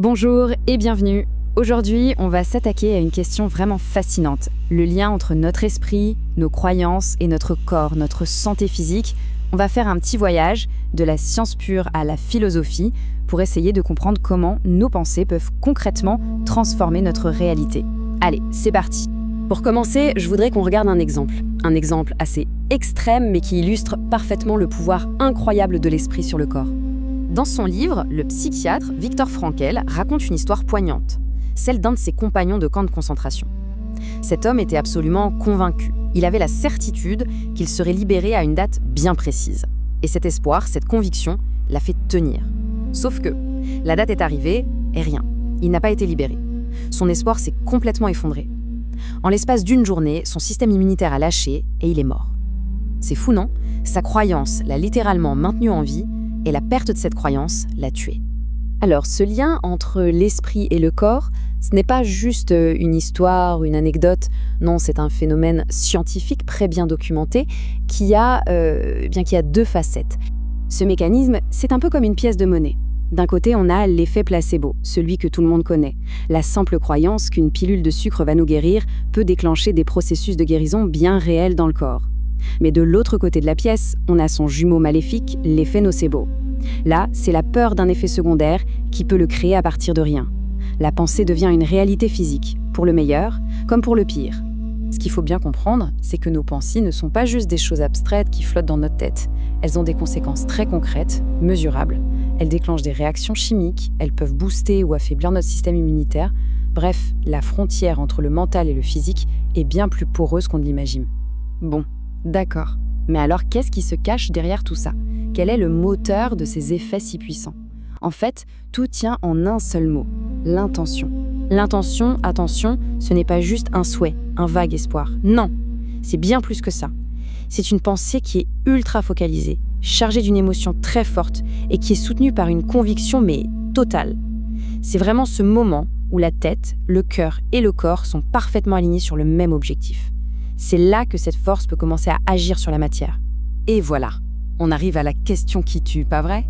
Bonjour et bienvenue. Aujourd'hui, on va s'attaquer à une question vraiment fascinante. Le lien entre notre esprit, nos croyances et notre corps, notre santé physique. On va faire un petit voyage de la science pure à la philosophie pour essayer de comprendre comment nos pensées peuvent concrètement transformer notre réalité. Allez, c'est parti. Pour commencer, je voudrais qu'on regarde un exemple. Un exemple assez extrême mais qui illustre parfaitement le pouvoir incroyable de l'esprit sur le corps. Dans son livre, le psychiatre Viktor Frankl raconte une histoire poignante, celle d'un de ses compagnons de camp de concentration. Cet homme était absolument convaincu. Il avait la certitude qu'il serait libéré à une date bien précise. Et cet espoir, cette conviction, l'a fait tenir. Sauf que la date est arrivée et rien. Il n'a pas été libéré. Son espoir s'est complètement effondré. En l'espace d'une journée, son système immunitaire a lâché et il est mort. C'est fou, non ? Sa croyance l'a littéralement maintenu en vie et la perte de cette croyance l'a tué. Alors, ce lien entre l'esprit et le corps, ce n'est pas juste une histoire, une anecdote. Non, c'est un phénomène scientifique très bien documenté qui a deux facettes. Ce mécanisme, c'est un peu comme une pièce de monnaie. D'un côté, on a l'effet placebo, celui que tout le monde connaît. La simple croyance qu'une pilule de sucre va nous guérir peut déclencher des processus de guérison bien réels dans le corps. Mais de l'autre côté de la pièce, on a son jumeau maléfique, l'effet nocebo. Là, c'est la peur d'un effet secondaire qui peut le créer à partir de rien. La pensée devient une réalité physique, pour le meilleur comme pour le pire. Ce qu'il faut bien comprendre, c'est que nos pensées ne sont pas juste des choses abstraites qui flottent dans notre tête. Elles ont des conséquences très concrètes, mesurables. Elles déclenchent des réactions chimiques, elles peuvent booster ou affaiblir notre système immunitaire. Bref, la frontière entre le mental et le physique est bien plus poreuse qu'on ne l'imagine. Bon, d'accord. Mais alors, qu'est-ce qui se cache derrière tout ça ? Quel est le moteur de ces effets si puissants ? En fait, tout tient en un seul mot, l'intention. L'intention, attention, ce n'est pas juste un souhait, un vague espoir. Non, c'est bien plus que ça. C'est une pensée qui est ultra focalisée, chargée d'une émotion très forte et qui est soutenue par une conviction mais totale. C'est vraiment ce moment où la tête, le cœur et le corps sont parfaitement alignés sur le même objectif. C'est là que cette force peut commencer à agir sur la matière. Et voilà, on arrive à la question qui tue, pas vrai ?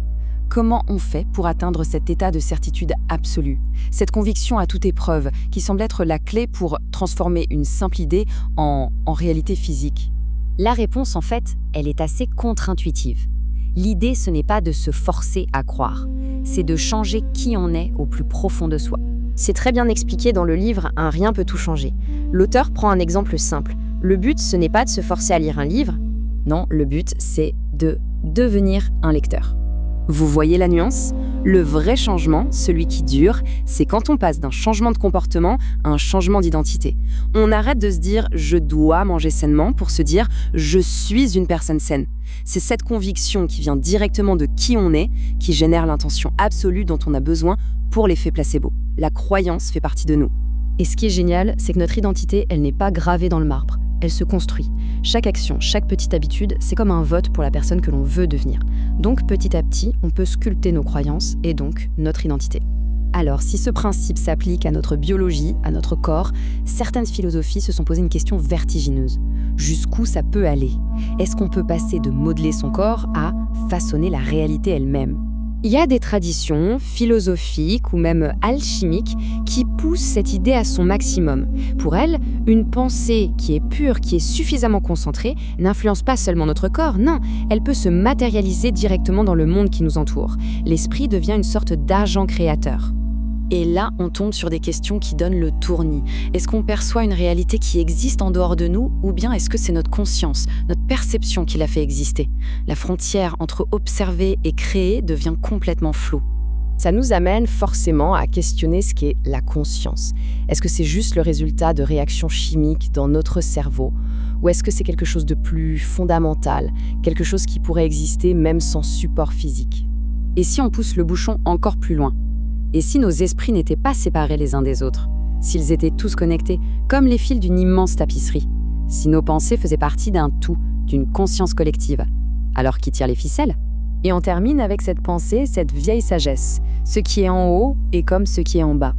Comment on fait pour atteindre cet état de certitude absolue, cette conviction à toute épreuve qui semble être la clé pour transformer une simple idée en réalité physique ? La réponse, en fait, elle est assez contre-intuitive. L'idée, ce n'est pas de se forcer à croire, c'est de changer qui on est au plus profond de soi. C'est très bien expliqué dans le livre « Un rien peut tout changer ». L'auteur prend un exemple simple. Le but, ce n'est pas de se forcer à lire un livre. Non, le but, c'est de devenir un lecteur. Vous voyez la nuance ? Le vrai changement, celui qui dure, c'est quand on passe d'un changement de comportement à un changement d'identité. On arrête de se dire « je dois manger sainement » pour se dire « je suis une personne saine ». C'est cette conviction qui vient directement de qui on est, qui génère l'intention absolue dont on a besoin pour l'effet placebo. La croyance fait partie de nous. Et ce qui est génial, c'est que notre identité, elle n'est pas gravée dans le marbre. Elle se construit. Chaque action, chaque petite habitude, c'est comme un vote pour la personne que l'on veut devenir. Donc, petit à petit, on peut sculpter nos croyances et donc notre identité. Alors, si ce principe s'applique à notre biologie, à notre corps, certaines philosophies se sont posées une question vertigineuse. Jusqu'où ça peut aller ? Est-ce qu'on peut passer de modeler son corps à façonner la réalité elle-même ? Il y a des traditions philosophiques ou même alchimiques qui poussent cette idée à son maximum. Pour elles, une pensée qui est pure, qui est suffisamment concentrée, n'influence pas seulement notre corps, non, elle peut se matérialiser directement dans le monde qui nous entoure. L'esprit devient une sorte d'agent créateur. Et là, on tombe sur des questions qui donnent le tournis. Est-ce qu'on perçoit une réalité qui existe en dehors de nous, ou bien est-ce que c'est notre conscience, notre perception qui la fait exister ? La frontière entre observer et créer devient complètement floue. Ça nous amène forcément à questionner ce qu'est la conscience. Est-ce que c'est juste le résultat de réactions chimiques dans notre cerveau ? Ou est-ce que c'est quelque chose de plus fondamental, quelque chose qui pourrait exister même sans support physique ? Et si on pousse le bouchon encore plus loin ? Et si nos esprits n'étaient pas séparés les uns des autres, s'ils étaient tous connectés, comme les fils d'une immense tapisserie, si nos pensées faisaient partie d'un tout, d'une conscience collective, alors qui tire les ficelles ? Et on termine avec cette pensée, cette vieille sagesse. Ce qui est en haut est comme ce qui est en bas.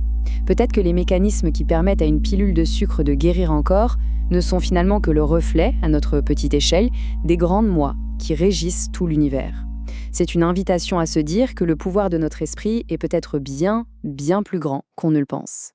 Peut-être que les mécanismes qui permettent à une pilule de sucre de guérir encore ne sont finalement que le reflet, à notre petite échelle, des grandes moi qui régissent tout l'univers. C'est une invitation à se dire que le pouvoir de notre esprit est peut-être bien, bien plus grand qu'on ne le pense.